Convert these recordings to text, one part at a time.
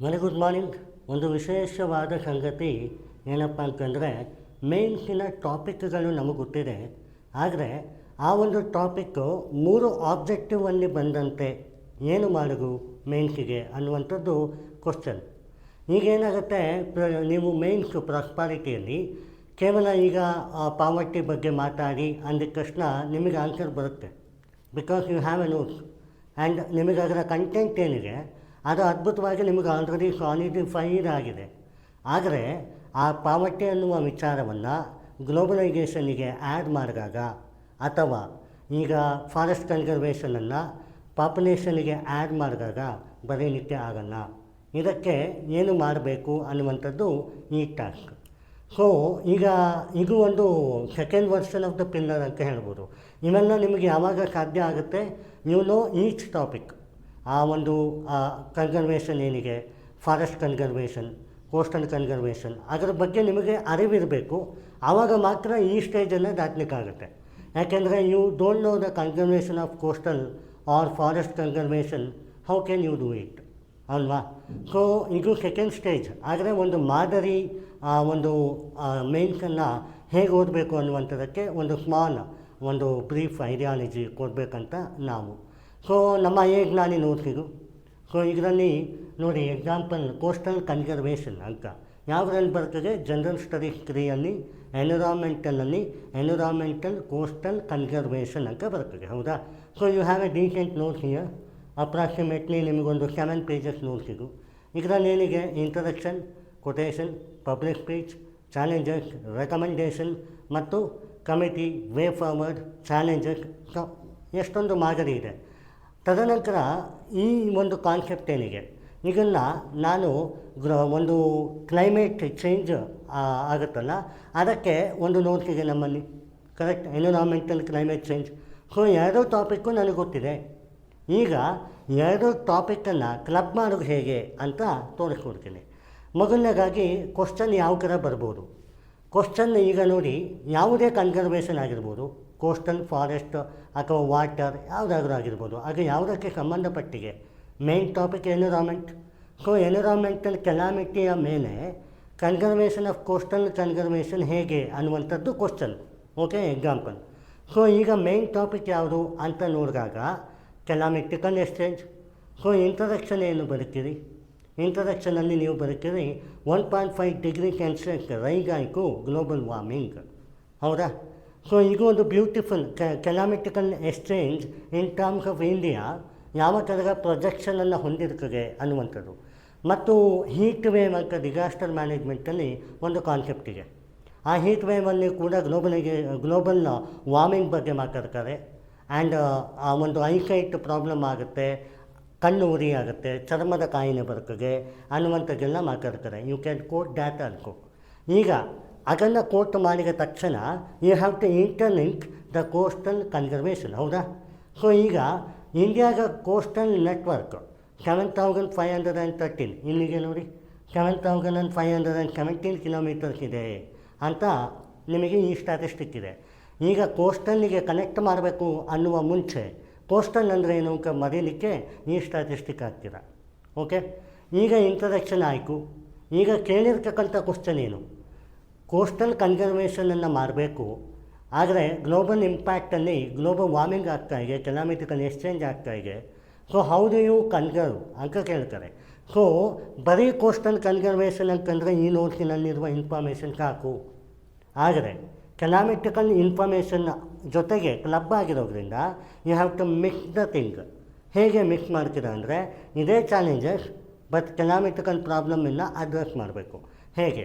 Very good morning. ಒಂದು ವಿಶೇಷವಾದ ಸಂಗತಿ ಏನಪ್ಪ ಅಂತಂದರೆ, ಮೇನ್ಸಿನ ಟಾಪಿಕ್ಗಳು ನಮಗೆ ಗೊತ್ತಿದೆ. ಆದರೆ ಆ ಒಂದು ಟಾಪಿಕ್ಕು 3 ಆಬ್ಜೆಕ್ಟಿವಲ್ಲಿ ಬಂದಂತೆ ಏನು ಮಾಡೋದು ಮೇನ್ಸಿಗೆ ಅನ್ನುವಂಥದ್ದು ಕ್ವಶನ್. ಈಗೇನಾಗುತ್ತೆ, ನೀವು ಮೇನ್ಸು ಪ್ರಾಸ್ಪಾರಿಟಿಯಲ್ಲಿ ಕೇವಲ ಈಗ ಪಾವರ್ಟಿ ಬಗ್ಗೆ ಮಾತಾಡಿ ಅಂದಿದ ತಕ್ಷಣ ನಿಮಗೆ ಆನ್ಸರ್ ಬರುತ್ತೆ. Because you have a notes and ನಿಮಗೆ ಅದರ ಕಂಟೆಂಟ್ ಏನಿದೆ ಅದು ಅದ್ಭುತವಾಗಿ ನಿಮಗೆ ಆಲ್ರೆಡಿ ಸಾಲಿಡಿಫೈಡ್ ಆಗಿದೆ. ಆದರೆ ಆ ಪಾವರ್ಟಿ ಅನ್ನುವ ವಿಚಾರವನ್ನು ಗ್ಲೋಬಲೈಸೇಷನ್ನಿಗೆ ಆ್ಯಡ್ ಮಾಡಿದಾಗ, ಅಥವಾ ಈಗ ಫಾರೆಸ್ಟ್ ಕನ್ಸರ್ವೇಷನನ್ನು ಪಾಪ್ಯುಲೇಷನ್ನಿಗೆ ಆ್ಯಡ್ ಮಾಡಿದಾಗ ಬರೀಲಿಕ್ಕೆ ಆಗಲ್ಲ. ಇದಕ್ಕೆ ಏನು ಮಾಡಬೇಕು ಅನ್ನುವಂಥದ್ದು ಈ ಟಾಸ್ಕ್. ಸೊ ಈಗ ಇದು ಒಂದು second version of the pillar ಅಂತ ಹೇಳ್ಬೋದು. ಇವೆಲ್ಲ ನಿಮಗೆ ಯಾವಾಗ ಸಾಧ್ಯ ಆಗುತ್ತೆ, ಯು ನೋ ಈಚ್ ಟಾಪಿಕ್. ಆ ಒಂದು ಕನ್ಸರ್ವೇಷನ್ ಏನಿದೆ, ಫಾರೆಸ್ಟ್ ಕನ್ಸರ್ವೇಷನ್, ಕೋಸ್ಟಲ್ ಕನ್ಸರ್ವೇಷನ್, ಅದರ ಬಗ್ಗೆ ನಿಮಗೆ ಅರಿವಿರಬೇಕು. ಆವಾಗ ಮಾತ್ರ ಈ ಸ್ಟೇಜನ್ನು ದಾಟಲಿಕ್ಕಾಗುತ್ತೆ. ಯಾಕೆಂದರೆ you don't know the conservation of coastal or forest conservation, how can you do it ಅಲ್ವಾ? ಸೊ ಇದು ಸೆಕೆಂಡ್ ಸ್ಟೇಜ್. ಆದರೆ ಒಂದು ಮಾದರಿ ಒಂದು ಮೇನ್ಸನ್ನು ಹೇಗೆ ಓದಬೇಕು ಅನ್ನುವಂಥದ್ದಕ್ಕೆ ಒಂದು ಸ್ಮಾಲ್ ಒಂದು ಬ್ರೀಫ್ ಐಡಿಯಾಲಜಿ ಕೊಡಬೇಕಂತ ನಾವು. ಸೊ ನಮ್ಮ ಜ್ಞಾನಿ ನೋಡ್ತಿದ್ದು. ಸೊ ಇದರಲ್ಲಿ ನೋಡಿ, ಎಕ್ಸಾಂಪಲ್ ಕೋಸ್ಟಲ್ ಕನ್ಸರ್ವೇಷನ್ ಅಂತ ಯಾವುದ್ರಲ್ಲಿ ಬರ್ತದೆ, ಜನರಲ್ ಸ್ಟಡೀಸ್ 3ಯಲ್ಲಿ ಎನ್ವಿರಾನ್ಮೆಂಟಲ್ ಕೋಸ್ಟಲ್ ಕನ್ಸರ್ವೇಷನ್ ಅಂತ ಬರ್ತದೆ, ಹೌದಾ? So you have a decent notes here. Approximately ನಿಮಗೊಂದು 7 ಪೇಜಸ್ ನೋಟ್ಸಿದು. ಇದರಲ್ಲಿ ಏನಿದೆ, introduction, quotation, public speech, challenges, recommendation ಮತ್ತು committee, way forward, challenges. So ಎಷ್ಟೊಂದು ಮಾದರಿ ಇದೆ. ತದನಂತರ ಈ ಒಂದು ಕಾನ್ಸೆಪ್ಟ್ ಏನಿದೆ, ಇದನ್ನು ನಾನು ಒಂದು ಕ್ಲೈಮೇಟ್ ಚೇಂಜ್ ಆಗುತ್ತಲ್ಲ, ಅದಕ್ಕೆ ಒಂದು ನೋಟ್ಸಿದೆ ನಮ್ಮಲ್ಲಿ, correct, environmental climate change. So 2 topic ನನಗೆ ಗೊತ್ತಿದೆ. ಈಗ 2 ಟಾಪಿಕ್ಕನ್ನು ಕ್ಲಬ್ ಮಾಡೋದು ಹೇಗೆ ಅಂತ ತೋರಿಸ್ಕೊಡ್ತೀನಿ. ಮೊದಲನೇದಾಗಿ ಕ್ವಶನ್ ಯಾವ ಥರ ಬರ್ಬೋದು. ಕ್ವಶನ್ ಈಗ ನೋಡಿ, ಯಾವುದೇ ಕನ್ಸರ್ವೇಷನ್ ಆಗಿರ್ಬೋದು, ಕೋಸ್ಟಲ್, ಫಾರೆಸ್ಟ್ ಅಥವಾ ವಾಟರ್ ಯಾವುದಾದ್ರೂ ಆಗಿರ್ಬೋದು, ಅದು ಯಾವುದಕ್ಕೆ ಸಂಬಂಧಪಟ್ಟಿಗೆ main topic environment. So environmental ಕೆಲಾಮಿಟಿಯ ಮೇಲೆ ಕನ್ಸರ್ವೇಷನ್ ಆಫ್ ಕೋಸ್ಟಲ್ ಕನ್ಸರ್ವೇಷನ್ ಹೇಗೆ ಅನ್ನುವಂಥದ್ದು ಕ್ವಶನ್. Okay, example. ಸೊ ಈಗ ಮೇನ್ ಟಾಪಿಕ್ ಯಾವುದು ಅಂತ ನೋಡಿದಾಗ ಕೆಲಾಮಿಟಿಕಲ್ ಎಕ್ಸ್ಚೇಂಜ್. ಸೊ ಇಂಟ್ರಡಕ್ಷನ್ ಏನು ಬರೀತೀರಿ, ಇಂಟ್ರಡಕ್ಷನಲ್ಲಿ ನೀವು ಬರೀತೀರಿ 1.5 ಡಿಗ್ರಿ ಸೆಲ್ಸಿಯಸ್ ರೈಸ್ ಆಯಿತು ಗ್ಲೋಬಲ್ ವಾರ್ಮಿಂಗ್, ಹೌದಾ? ಸೊ ಇದು ಒಂದು beautiful calamitical exchange in terms of India ಯಾವ ಥರದ ಪ್ರೊಜೆಕ್ಷನನ್ನು ಹೊಂದಿರ್ತದೆ ಅನ್ನುವಂಥದ್ದು. ಮತ್ತು ಹೀಟ್ ವೇವ್ ಅಂತ ಡಿಸಾಸ್ಟರ್ ಮ್ಯಾನೇಜ್ಮೆಂಟಲ್ಲಿ ಒಂದು ಕಾನ್ಸೆಪ್ಟ್ ಇದೆ. ಆ ಹೀಟ್ ವೇವಲ್ಲಿ ಕೂಡ ಗ್ಲೋಬಲ್ ವಾರ್ಮಿಂಗ್ ಬಗ್ಗೆ ಮಾತಾಡ್ತಾರೆ. ಆ್ಯಂಡ್ ಆ ಒಂದು ಐಸೈಟ್ ಪ್ರಾಬ್ಲಮ್ ಆಗುತ್ತೆ, ಕಣ್ಣು ಉರಿ ಆಗುತ್ತೆ, ಚರ್ಮದ ಕಾಯಿಲೆ ಬರ್ತದೆ ಅನ್ನುವಂಥದ್ದೆಲ್ಲ ಮಾತಾಡ್ತಾರೆ. ಯು ಕ್ಯಾನ್ ಕೋಟ್ ಡ್ಯಾಟ್ ಅನ್ಕೋ. ಈಗ ಅದನ್ನು ಕೋಟ್ ಮಾಡಿದ ತಕ್ಷಣ you have to interlink the coastal conservation, ಹೌದಾ? ಸೊ ಈಗ ಇಂಡಿಯಾದ ಕೋಸ್ಟಲ್ ನೆಟ್ವರ್ಕ್ 7,513, ಇಲ್ಲಿಗೆ ನೋಡಿ 7,517 ಕಿಲೋಮೀಟರ್ಸ್ ಇದೆ ಅಂತ ನಿಮಗೆ ಈ ಸ್ಟ್ಯಾಟಿಸ್ಟಿಕ್ ಇದೆ. ಈಗ ಕೋಸ್ಟಲ್ಲಿಗೆ ಕನೆಕ್ಟ್ ಮಾಡಬೇಕು ಅನ್ನುವ ಮುಂಚೆ ಕೋಸ್ಟಲ್ ಅಂದರೆ ಏನು ಅಂತ ಮರೀಲಿಕ್ಕೆ ಈ ಸ್ಟ್ಯಾಟಿಸ್ಟಿಕ್ ಹಾಕ್ತೀರ. ಓಕೆ, ಈಗ ಇಂಟ್ರಡಕ್ಷನ್ ಆಯಿತು. ಈಗ ಕೇಳಿರ್ತಕ್ಕಂಥ ಕ್ವಶನ್ ಏನು, ಕೋಸ್ಟಲ್ ಕನ್ಸರ್ವೇಷನನ್ನು ಮಾಡಬೇಕು, ಆದರೆ ಗ್ಲೋಬಲ್ ಇಂಪ್ಯಾಕ್ಟಲ್ಲಿ ಗ್ಲೋಬಲ್ ವಾರ್ಮಿಂಗ್ ಆಗ್ತಾಯಿದೆ, ಕೆಲಾಮಿಟಿಕಲ್ ಎಕ್ಸ್ಚೇಂಜ್ ಆಗ್ತಾಯಿದೆ. So how do you conserve ಅಂತ ಕೇಳ್ತಾರೆ. ಸೊ ಬರೀ ಕೋಸ್ಟಲ್ ಕನ್ಸರ್ವೇಷನ್ ಅಂತಂದರೆ ಈ ನೋಟ್ಸಿನಲ್ಲಿರುವ ಇನ್ಫಾರ್ಮೇಷನ್ ಸಾಕು. ಆದರೆ ಕೆಲಾಮಿಟಿಕಲ್ ಇನ್ಫಾರ್ಮೇಷನ್ ಜೊತೆಗೆ ಕ್ಲಬ್ ಆಗಿರೋದ್ರಿಂದ you have to mix the thing. ಹೇಗೆ ಮಿಕ್ಸ್ ಮಾಡ್ತೀರಾ ಅಂದರೆ, ಇದೇ ಚಾಲೆಂಜಸ್ ಬಟ್ ಕೆಲಾಮಿಟಿಕಲ್ ಪ್ರಾಬ್ಲಮನ್ನು ಅಡ್ರೆಸ್ ಮಾಡಬೇಕು. ಹೇಗೆ?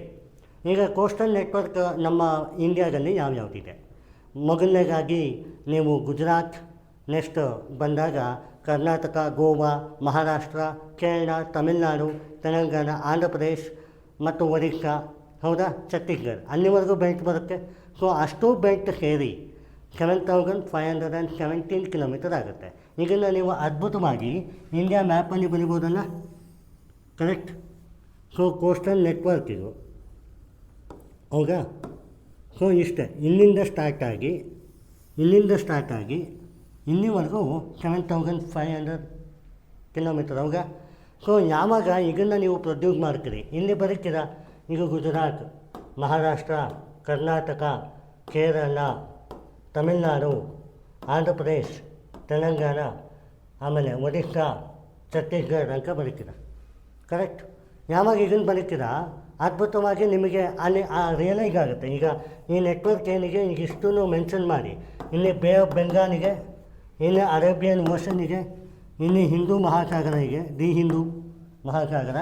ಈಗ ಕೋಸ್ಟಲ್ ನೆಟ್ವರ್ಕ್ ನಮ್ಮ ಇಂಡಿಯಾದಲ್ಲಿ ಯಾವ್ಯಾವುದಿದೆ? ಮೊದಲನೇದಾಗಿ ನೀವು ಗುಜರಾತ್, ನೆಕ್ಸ್ಟ್ ಬಂದಾಗ ಕರ್ನಾಟಕ, ಗೋವಾ, ಮಹಾರಾಷ್ಟ್ರ, ಕೇರಳ, ತಮಿಳುನಾಡು, ತೆಲಂಗಾಣ, ಆಂಧ್ರ ಪ್ರದೇಶ್ ಮತ್ತು ಒರಿಸ್ಸಾ, ಹೌದಾ, ಛತ್ತೀಸ್ಗಢ, ಅಲ್ಲಿವರೆಗೂ ಬೆಲ್ಟ್ ಬರುತ್ತೆ. ಸೊ ಅಷ್ಟು ಬೆಲ್ಟ್ ಸೇರಿ 7,517 ಕಿಲೋಮೀಟರ್ ಆಗುತ್ತೆ. ಇದನ್ನು ನೀವು ಅದ್ಭುತವಾಗಿ ಇಂಡಿಯಾ ಮ್ಯಾಪಲ್ಲಿ ಬರಿಬೋದಲ್ಲ, ಕರೆಕ್ಟ್? ಸೊ ಕೋಸ್ಟಲ್ ನೆಟ್ವರ್ಕ್ ಇದು, ಹೌದಾ? ಸೊ ಇಷ್ಟೇ, ಇಲ್ಲಿಂದ ಸ್ಟಾರ್ಟ್ ಆಗಿ ಇಲ್ಲಿವರೆಗೂ 7,500 ಕಿಲೋಮೀಟರ್, ಹೌದಾ? ಸೊ ಯಾವಾಗ ಇದನ್ನು ನೀವು ಪ್ರೊಡ್ಯೂಸ್ ಮಾಡ್ತೀರಿ ಇಲ್ಲಿ ಬರೀತೀರ, ಈಗ ಗುಜರಾತ್, ಮಹಾರಾಷ್ಟ್ರ, ಕರ್ನಾಟಕ, ಕೇರಳ, ತಮಿಳುನಾಡು, ಆಂಧ್ರ ಪ್ರದೇಶ್, ತೆಲಂಗಾಣ, ಆಮೇಲೆ ಒಡಿಶಾ, ಛತ್ತೀಸ್ಗಢ ಅಂತ ಬರೀತೀರ. ಕರೆಕ್ಟ್. ಯಾವಾಗ ಇದನ್ನು ಬರೀತೀರ ಅದ್ಭುತವಾಗಿ ನಿಮಗೆ ಅಲ್ಲಿ ರಿಯಲೈಸ್ ಆಗುತ್ತೆ. ಈಗ ಈ ನೆಟ್ವರ್ಕ್ ಏನಿಗೆ ಈಗ ಇಷ್ಟೂ ಮೆನ್ಷನ್ ಮಾಡಿ, ಇಲ್ಲಿ ಬೇ ಆಫ್ ಬೆಂಗಾಲಿಗೆ, ಇಲ್ಲಿ ಅರೇಬಿಯನ್ ಓಷನ್ನಿಗೆ, ಇಲ್ಲಿ ಹಿಂದೂ ಮಹಾಸಾಗರ, ಹೀಗೆ ದಿ ಹಿಂದೂ ಮಹಾಸಾಗರ,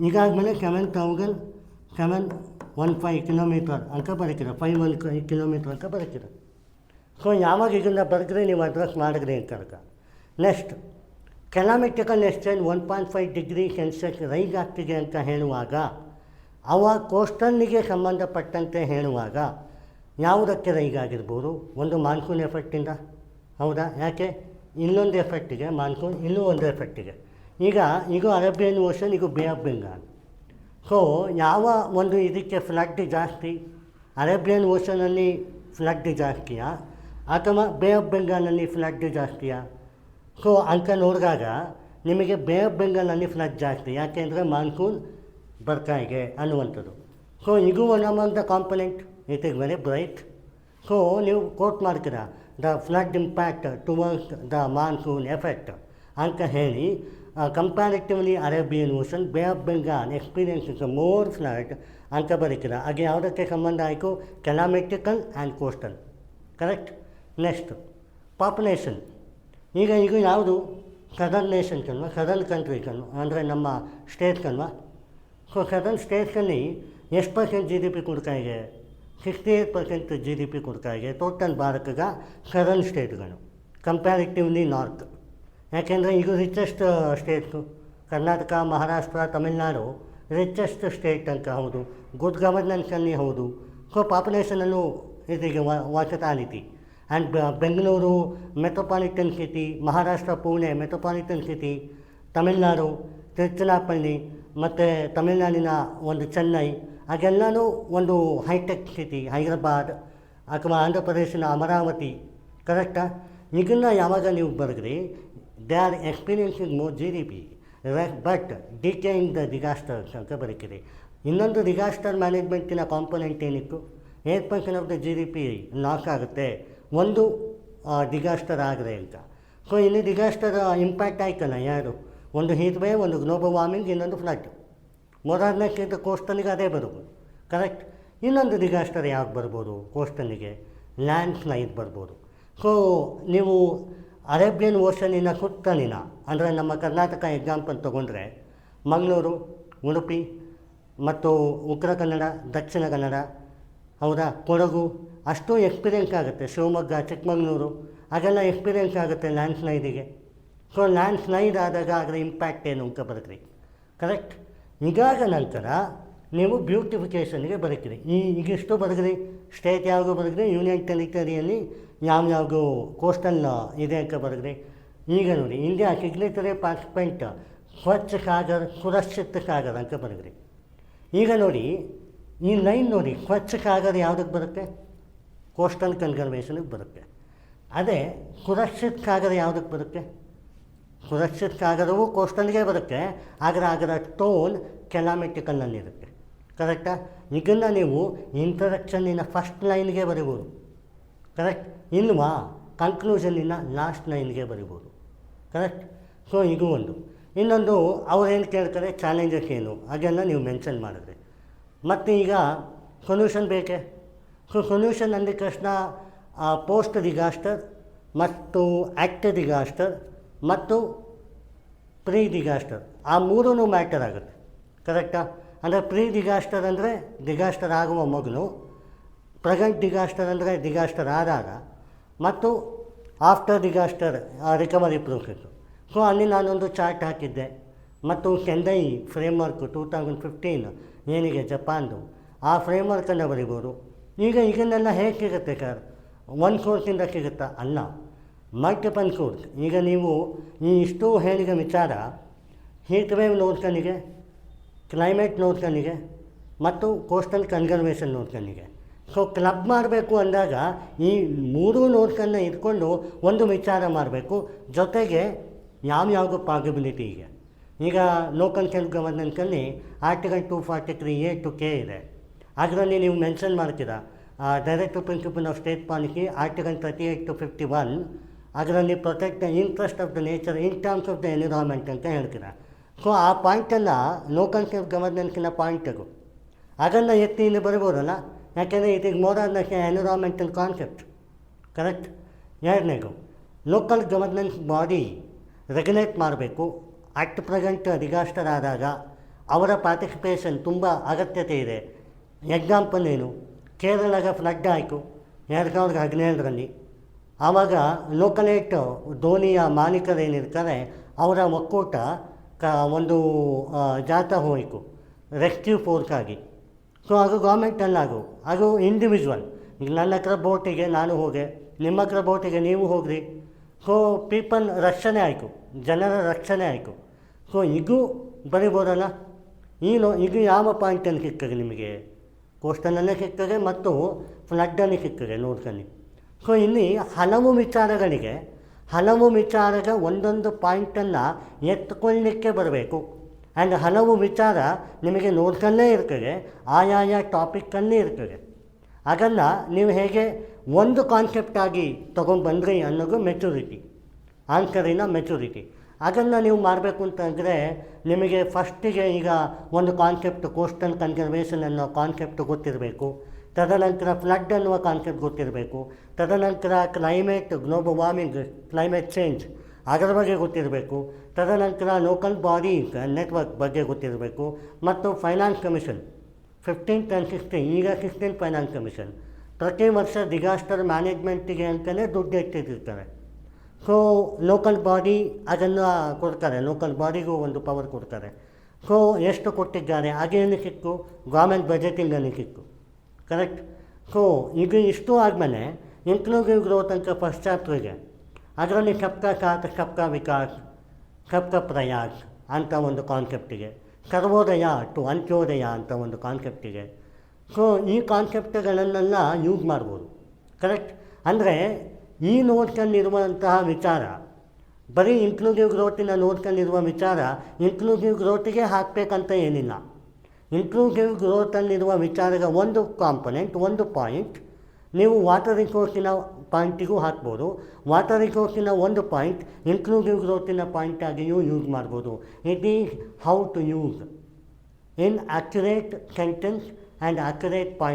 ಈಗಾದಮೇಲೆ 7,715 ಕಿಲೋಮೀಟರ್ ಅಂತ ಬರೀತೀರ, 515 ಕಿಲೋಮೀಟರ್ ಅಂತ ಬರೀತೀರ. ಸೊ ಯಾವಾಗ ಇದನ್ನು ಬರೆದ್ರೆ ನೀವು ಅಡ್ರೆಸ್ ಮಾಡಿದ್ರಿ ಅಂತ ಅರ್ಥ. Next, climatical exchange 1.5 degree Celsius rise ಆಗ್ತಿದೆ ಅಂತ ಹೇಳುವಾಗ, ಅವ ಕೋಸ್ಟಲ್ನಿಗೆ ಸಂಬಂಧಪಟ್ಟಂತೆ ಹೇಳುವಾಗ ಯಾವುದಕ್ಕೆ ರೈಸ್ ಆಗಿರ್ಬೋದು? ಒಂದು ಮಾನ್ಸೂನ್ ಎಫೆಕ್ಟಿಂದ, ಹೌದಾ? ಯಾಕೆ? ಇಲ್ಲೊಂದು ಎಫೆಕ್ಟಿಗೆ ಮಾನ್ಸೂನ್, ಇಲ್ಲೂ ಒಂದು ಎಫೆಕ್ಟಿಗೆ. ಈಗ ಅರೇಬಿಯನ್ ಓಷನ್, ಈಗ ಬೇ ಆಫ್ ಬೆಂಗಾಲ್. ಸೊ ಯಾವ ಒಂದು ಇದಕ್ಕೆ ಫ್ಲಡ್ ಜಾಸ್ತಿ? ಅರೇಬಿಯನ್ ಓಷನಲ್ಲಿ ಫ್ಲಡ್ ಜಾಸ್ತಿಯಾ ಅಥವಾ ಬೇ ಆಫ್ ಬೆಂಗಾಲಲ್ಲಿ ಫ್ಲಡ್ ಜಾಸ್ತಿಯಾ? ಸೊ ಅಂತ ನೋಡಿದಾಗ ನಿಮಗೆ ಬೇ ಆಫ್ ಬೆಂಗಾಲಲ್ಲಿ ಫ್ಲಡ್ ಜಾಸ್ತಿ, ಯಾಕೆಂದರೆ ಮಾನ್ಸೂನ್ ಬರ್ತಾ ಇದೆ ಅನ್ನುವಂಥದ್ದು. ಸೊ ಇದು one of the component, it is very bright. So ನೀವು ಕೋಟ್ ಮಾಡ್ತೀರಾ the flood impact towards the monsoon effect ಅಂತ ಹೇಳಿ, comparatively Arabian ocean, bay of Bengal experiences more flood ಅಂತ ಬರೀತೀರ. ಹಾಗೆ ಯಾವುದಕ್ಕೆ ಸಂಬಂಧ ಆಯಿತು? Climatical and coastal. Correct. Next, population. ಈಗ ಯಾವುದು? ಸದರ್ನ್ ನೇಷನ್ ಕಲ್ವಾ, ಸದರ್ನ್ ಕಂಟ್ರಿ ಕಲ್ವಾ, ಅಂದರೆ ನಮ್ಮ ಸ್ಟೇಟ್ ಕಲ್ವಾ. ಸೊ ಸದರ್ನ್ ಸ್ಟೇಟ್ಸಲ್ಲಿ ಎಷ್ಟು ಪರ್ಸೆಂಟ್ GDP ಕೊಡ್ತಾ ಇದೆ? 68% GDP ಕೊಡ್ತಾ ಇದೆ ಟೋಟಲ್ ಭಾರತದ ಸದರ್ನ್ ಸ್ಟೇಟ್ಗಳು, ಕಂಪ್ಯಾರಿಟಿವ್ಲಿ ನಾರ್ತ್. ಯಾಕೆಂದರೆ ಈಗ richest states Karnataka, Maharashtra, Tamil Nadu richest state ಅಂತ. ಹೌದು. ಗುಡ್ ಗವರ್ನೆನ್ಸಲ್ಲಿ ಹೌದು. ಸೊ ಪಾಪ್ಯುಲೇಷನಲ್ಲೂ ಇದೀಗ ವಾಚಟಾಲಿಟಿ. And Bengaluru metropolitan city, Maharashtra Pune metropolitan city, Tamil Nadu Tiruchirappalli, ಮತ್ತು ತಮಿಳುನಾಡಿನ ಒಂದು ಚೆನ್ನೈ, ಹಾಗೆಲ್ಲನೂ ಒಂದು ಹೈಟೆಕ್ ಸಿಟಿ, ಹೈದರಾಬಾದ್ ಅಥವಾ ಆಂಧ್ರ ಪ್ರದೇಶನ ಅಮರಾವತಿ. ಕರೆಕ್ಟಾ? ಇದನ್ನು ಯಾವಾಗ ನೀವು ಬರೆದ್ರಿ, they are experiencing more GDP but decaying the disasters ಅಂತ ಬರೀತೀರಿ. ಇನ್ನೊಂದು ಡಿಸಾಸ್ಟರ್ ಮ್ಯಾನೇಜ್ಮೆಂಟಿನ ಕಾಂಪೊನೆಂಟ್ ಏನಿತ್ತು? 8% ಆಫ್ ದ GDP ಲಾಸ್ ಆಗುತ್ತೆ ಒಂದು ಡಿಸಾಸ್ಟರ್ ಆದರೆ ಅಂತ. ಸೊ ಇಲ್ಲಿ ಡಿಸಾಸ್ಟರ್ ಇಂಪ್ಯಾಕ್ಟ್ ಆಯ್ತಲ್ಲ, ಯಾರು? ಒಂದು ಹೀಟ್ ವೇವ್, ಒಂದು ಗ್ಲೋಬಲ್ ವಾರ್ಮಿಂಗ್, ಇನ್ನೊಂದು ಫ್ಲಡ್. ಮೊದಲನೇಕ್ಕಿಂತ ಕೋಸ್ಟಲ್ಲಿಗೆ ಅದೇ ಬರೋದು. ಕರೆಕ್ಟ್. ಇನ್ನೊಂದು ಡಿಸಾಸ್ಟರ್ ಯಾವ್ದು ಬರ್ಬೋದು ಕೋಸ್ಟಲ್ಲಿಗೆ? ಲ್ಯಾಂಡ್ ಸ್ಲೈಡ್ ಬರ್ಬೋದು. ಸೊ ನೀವು ಅರೇಬಿಯನ್ ಓಷನಿನ ಸುತ್ತಲಿನ, ಅಂದರೆ ನಮ್ಮ ಕರ್ನಾಟಕ ಎಕ್ಸಾಂಪಲ್ ತೊಗೊಂಡ್ರೆ ಮಂಗಳೂರು, ಉಡುಪಿ ಮತ್ತು ಉತ್ತರ ಕನ್ನಡ, ದಕ್ಷಿಣ ಕನ್ನಡ, ಹೌದಾ, ಕೊಡಗು ಅಷ್ಟು ಎಕ್ಸ್ಪೀರಿಯೆನ್ಸ್ ಆಗುತ್ತೆ. ಶಿವಮೊಗ್ಗ, ಚಿಕ್ಕಮಗಳೂರು ಅದೆಲ್ಲ ಎಕ್ಸ್ಪೀರಿಯೆನ್ಸ್ ಆಗುತ್ತೆ ಲ್ಯಾಂಡ್ ಸ್ಲೈಡಿಗೆ. ಸೊ ಲ್ಯಾಂಡ್ ಸ್ಲೈಡ್ ಆದಾಗ ಅದರ ಇಂಪ್ಯಾಕ್ಟ್ ಏನು ಅಂತ ಬರೀತೀರಿ. ಕರೆಕ್ಟ್. ಇದಾದ ನಂತರ ನೀವು ಬ್ಯೂಟಿಫಿಕೇಷನ್ಗೆ ಬರೀತೀರಿ. ಈಗಿಷ್ಟು ಬರೆದ್ರಿ, ಸ್ಟೇಟ್ ಯಾವುದು ಬರೆದ್ರಿ, ಯೂನಿಯನ್ ಟೆರಿಟರಿಯಲ್ಲಿ ಯಾವ್ಯಾವುದು ಕೋಸ್ಟಲ್ ಇದೆ ಅಂತ ಬರೆದ್ರಿ. ಈಗ ನೋಡಿ, ಇಂಡಿಯಾ ಸಿಗ್ನೇಚರಿ ಪಾರ್ಟಿಸಿಪೆಂಟ್ ಸ್ವಚ್ಛ ಸಾಗರ್, ಸುರಕ್ಷಿತ ಸಾಗರ್ ಅಂತ ಬರೆದ್ರಿ. ಈಗ ನೋಡಿ ಈ ಲೈನ್ ನೋಡಿ, ಸ್ವಚ್ಛ ಸಾಗರ್ ಯಾವುದಕ್ಕೆ ಬರುತ್ತೆ? ಕೋಸ್ಟಲ್ ಕನ್ಸರ್ವೇಷನ್ಗೆ ಬರುತ್ತೆ. ಅದೇ ಸುರಕ್ಷಿತ ಸಾಗರ ಯಾವುದಕ್ಕೆ ಬರುತ್ತೆ? ಸುರಕ್ಷಿತ ಸಾಗರವು ಕೋಸ್ಟಲ್ಗೆ ಬರುತ್ತೆ, ಆದರೆ ಅದರ ಟೋನ್ ಕ್ಲೈಮ್ಯಾಟಿಕಲ್ನಲ್ಲಿರುತ್ತೆ. ಕರೆಕ್ಟಾ? ಇದನ್ನು ನೀವು ಇಂಟ್ರಡಕ್ಷನ್ನಿನ ಫಸ್ಟ್ ಲೈನ್ಗೆ ಬರಿಬೋದು. ಕರೆಕ್ಟ್. ಇಲ್ವಾ ಕನ್ಕ್ಲೂಷನ್ನಿನ ಲಾಸ್ಟ್ ಲೈನ್ಗೆ ಬರಿಬೋದು. ಕರೆಕ್ಟ್. ಸೊ ಇದು ಒಂದು. ಇನ್ನೊಂದು ಅವ್ರೇನು ಕೇಳ್ತಾರೆ, ಚಾಲೆಂಜಸ್ ಏನು, ಅದೆಲ್ಲ ನೀವು ಮೆನ್ಷನ್ ಮಾಡಿದ್ರಿ. ಮತ್ತು ಈಗ ಸೊಲ್ಯೂಷನ್ ಬೇಕೇ. ಸೊ ಸೊಲ್ಯೂಷನ್ ಅಂದ ತಕ್ಷಣ ಪೋಸ್ಟ್ ಡಿಸಾಸ್ಟರ್ ಮತ್ತು ಆ್ಯಕ್ಟ್ ಡಿಸಾಸ್ಟರ್ ಮತ್ತು ಪ್ರೀ ಡಿಸಾಸ್ಟರ್ ಆ ಮೂರೂ ಮ್ಯಾಟರ್ ಆಗುತ್ತೆ. ಕರೆಕ್ಟಾ? ಅಂದರೆ ಪ್ರೀ ಡಿಸಾಸ್ಟರ್ ಅಂದರೆ ಡಿಸಾಸ್ಟರ್ ಆಗುವ ಮೊದಲು, ಪ್ರೆಸೆಂಟ್ ಡಿಸಾಸ್ಟರ್ ಅಂದರೆ ಡಿಸಾಸ್ಟರ್ ಆದಾಗ, ಮತ್ತು after disaster recovery process. So ಅಲ್ಲಿ ನಾನೊಂದು ಚಾರ್ಟ್ ಹಾಕಿದ್ದೆ. ಮತ್ತು ಸೆಂಡೈ ಫ್ರೇಮ್ವರ್ಕು 2015 ಏನಿಗೆ ಜಪಾನ್ದು, ಆ ಫ್ರೇಮ್ವರ್ಕನ್ನು ಬರಿಬೋದು. ಈಗ ಇದನ್ನೆಲ್ಲ ಹೇಗೆ ಸಿಗುತ್ತೆ ಸರ್? ಒಂದು ಸೋರ್ಸಿಂದ ಸಿಗುತ್ತಾ? ಅಲ್ಲ, ಮಲ್ಟಿಪಲ್ ಸೋರ್ಸ್. ಈಗ ನೀವು ಈ ಇಷ್ಟು ಹೇಳಿದ ವಿಚಾರ ಹೀಟ್ ವೇವ್ ನೋಡ್ಕನಿಗೆ, ಕ್ಲೈಮೇಟ್ ನೋಡ್ಕನಿಗೆ ಮತ್ತು ಕೋಸ್ಟಲ್ ಕನ್ಸರ್ವೇಷನ್ ನೋಡ್ಕನಿಗೆ. ಸೊ ಕ್ಲಬ್ ಮಾಡಬೇಕು ಅಂದಾಗ ಈ ಮೂರೂ ನೋಟ್ಸನ್ನು ಇಟ್ಕೊಂಡು ಒಂದು ವಿಚಾರ ಮಾಡಬೇಕು. ಜೊತೆಗೆ ಯಾವ್ಯಾವ ಪಾಸಿಬಿಲಿಟಿ ಇದೆ, ಈಗ ಲೋಕಲ್ ಸೆಲ್ಫ್ ಗವರ್ನೆನ್ಸಲ್ಲಿ ಆರ್ಟಿಕಲ್ 243A to K ಇದೆ. ಅದರಲ್ಲಿ ನೀವು ಮೆನ್ಷನ್ ಮಾಡ್ತೀರಾ directive principle of state policy article 38 to 51, ಅದರಲ್ಲಿ protect the interest of the nature in terms of the environment ಅಂತ ಹೇಳ್ತೀರಾ. ಸೊ ಆ ಪಾಯಿಂಟನ್ನು ಲೋಕಲ್ ಸೆಲ್ಫ್ ಗವರ್ನೆನ್ಸಿನ ಪಾಯಿಂಟು ಅದನ್ನು ಎತ್ತಿ ಇಲ್ಲಿ ಬರ್ಬೋದಲ್ಲ, ಯಾಕೆಂದರೆ it is more on the environmental concept. Correct. ಎರಡನೇದು, ಲೋಕಲ್ ಗವರ್ನೆನ್ಸ್ ಬಾಡಿ ರೆಗ್ಯುಲೇಟ್ ಮಾಡಬೇಕು. ಅಟ್ ಪ್ರೆಸೆಂಟ್ ಡಿಸಾಸ್ಟರ್ ಆದಾಗ ಅವರ ಪಾರ್ಟಿಸಿಪೇಷನ್ ತುಂಬ ಅಗತ್ಯತೆ ಇದೆ. ಎಕ್ಸಾಂಪಲ್ ಏನು, ಕೇರಳದ ಫ್ಲಡ್ ಆಯಿತು 2017ರಲ್ಲಿ. ಆವಾಗ ಲೋಕಲೇಟ್ ದೋಣಿಯ ಮಾಲೀಕರೇನಿರ್ತಾರೆ ಅವರ ಒಕ್ಕೂಟ ಒಂದು ಜಾಥಾ ಹೋಯಿತು ರೆಸ್ಕ್ಯೂ ಫೋರ್ಸಾಗಿ. ಸೊ ಅದು ಗೌರ್ಮೆಂಟಲ್ಲಾಗು, ಅದು ಇಂಡಿವಿಜುವಲ್. ಈಗ ನನ್ನ ಹತ್ರ ಬೋಟಿಗೆ ನಾನು ಹೋದೆ, ನಿಮ್ಮ ಹತ್ರ ಬೋಟಿಗೆ ನೀವು ಹೋಗ್ರಿ. ಸೊ ಪೀಪಲ್ ರಕ್ಷಣೆ ಆಯಿತು, ಜನರ ರಕ್ಷಣೆ ಆಯಿತು. ಸೊ ಇದು ಬರಿಬೋದಲ್ಲ. ಇದು ಯಾವ ಪಾಯಿಂಟಲ್ಲಿ ಸಿಗ್ತದೆ ನಿಮಗೆ? ಕೋಸ್ಟಲಲ್ಲೇ ಸಿಗ್ತದೆ ಮತ್ತು ಫ್ಲಡ್ಡಲ್ಲಿ ಸಿಗ್ತದೆ ನೋಡ್ಕೊಳ್ಳಿ. ಸೊ ಇಲ್ಲಿ ಹಲವು ವಿಚಾರದ ಒಂದೊಂದು ಪಾಯಿಂಟನ್ನು ಎತ್ಕೊಳ್ಳಿಕ್ಕೆ ಬರಬೇಕು. ಆ್ಯಂಡ್ ಹಲವು ವಿಚಾರ ನಿಮಗೆ ನೋಡ್ಸಲ್ಲೇ ಇರ್ತದೆ, ಆಯಾಯ ಟಾಪಿಕ್ಕಲ್ಲೇ ಇರ್ತದೆ. ಅದನ್ನು ನೀವು ಹೇಗೆ ಒಂದು ಕಾನ್ಸೆಪ್ಟಾಗಿ ತೊಗೊಂಡು ಬಂದ್ರಿ ಅನ್ನೋದು ಮೆಚುರಿಟಿ, ಆನ್ಸರಿನ ಮೆಚುರಿಟಿ. ಅದನ್ನು ನೀವು ಮಾಡಬೇಕು ಅಂತಂದರೆ ನಿಮಗೆ ಫಸ್ಟಿಗೆ ಈಗ ಒಂದು ಕಾನ್ಸೆಪ್ಟ್ ಕೋಸ್ಟಲ್ ಕನ್ಸರ್ವೇಷನ್ ಅನ್ನೋ ಕಾನ್ಸೆಪ್ಟ್ ಗೊತ್ತಿರಬೇಕು. ತದನಂತರ ಫ್ಲಡ್ ಅನ್ನುವ ಕಾನ್ಸೆಪ್ಟ್ ಗೊತ್ತಿರಬೇಕು. ತದನಂತರ ಗ್ಲೋಬಲ್ ವಾರ್ಮಿಂಗ್, ಕ್ಲೈಮೇಟ್ ಚೇಂಜ್ ಅದರ ಬಗ್ಗೆ ಗೊತ್ತಿರಬೇಕು. ತದನಂತರ ಲೋಕಲ್ ಬಾಡಿ ನೆಟ್ವರ್ಕ್ ಬಗ್ಗೆ ಗೊತ್ತಿರಬೇಕು. ಮತ್ತು finance commission 15th and 16th, ಈಗ 16th ಫೈನಾನ್ಸ್ ಕಮಿಷನ್ ಪ್ರತಿ ವರ್ಷ ಡಿಸಾಸ್ಟರ್ ಮ್ಯಾನೇಜ್ಮೆಂಟಿಗೆ ಅಂತಲೇ ದುಡ್ಡು ಎತ್ತಿಟ್ಟಿರ್ತಾರೆ. ಸೊ ಲೋಕಲ್ ಬಾಡಿ ಅದನ್ನು ಕೊಡ್ತಾರೆ, ಲೋಕಲ್ ಬಾಡಿಗೂ ಒಂದು ಪವರ್ ಕೊಡ್ತಾರೆ. ಸೊ ಎಷ್ಟು ಕೊಟ್ಟಿದ್ದಾರೆ, ಅದೇನು ಸಿಕ್ಕು, ಗೌರ್ಮೆಂಟ್ ಬಜೆಟಿಂಗಲ್ಲಿ ಸಿಕ್ಕು. ಕರೆಕ್ಟ್. ಸೊ ಇದು ಇಷ್ಟು ಆದಮೇಲೆ ಇನ್ಕ್ಲೂಸಿವ್ ಗ್ರೋತ್ ಅಂತ ಫಸ್ಟ್ ಚಾಪ್ಟ್ರಿಗೆ, ಅದರಲ್ಲಿ ಸಬ್ಕಾ ಸಾಥ್ ಸಬ್ಕಾ ವಿಕಾಸ್ ಸಬ್ಕಾ ಪ್ರಯಾಸ್ ಅಂತ ಒಂದು ಕಾನ್ಸೆಪ್ಟಿಗೆ, ಸರ್ವೋದಯ ಟು ಅಂತ್ಯೋದಯ ಅಂತ ಒಂದು ಕಾನ್ಸೆಪ್ಟಿಗೆ. ಸೊ ಈ ಕಾನ್ಸೆಪ್ಟ್ಗಳನ್ನೆಲ್ಲ ಯೂಸ್ ಮಾಡ್ಬೋದು. ಕರೆಕ್ಟ್. ಅಂದರೆ ಈ ನೋಟ್ಸಲ್ಲಿರುವಂತಹ ವಿಚಾರ ಬರೀ ಇನ್ಕ್ಲೂಸಿವ್ ಗ್ರೋತಿನ ನೋಟ್ಸಲ್ಲಿರುವ ವಿಚಾರ ಇನ್ಕ್ಲೂಸಿವ್ ಗ್ರೋತಿಗೆ ಹಾಕಬೇಕಂತ ಏನಿಲ್ಲ. ಇನ್ಕ್ಲೂಸಿವ್ ಗ್ರೋತಲ್ಲಿರುವ ವಿಚಾರದ ಒಂದು ಕಾಂಪೊನೆಂಟ್, ಒಂದು ಪಾಯಿಂಟ್ ನೀವು ವಾಟರ್ ರಿಸೋರ್ಸಿನ ಪಾಯಿಂಟಿಗೂ ಹಾಕ್ಬೋದು. ವಾಟರ್ ರಿಸೋರ್ಸಿನ ಒಂದು ಪಾಯಿಂಟ್ ಇನ್ಕ್ಲೂಸಿವ್ ಗ್ರೋತಿನ ಪಾಯಿಂಟಾಗಿಯೂ ಯೂಸ್ ಮಾಡ್ಬೋದು. It is how to use in accurate sentence and accurate point.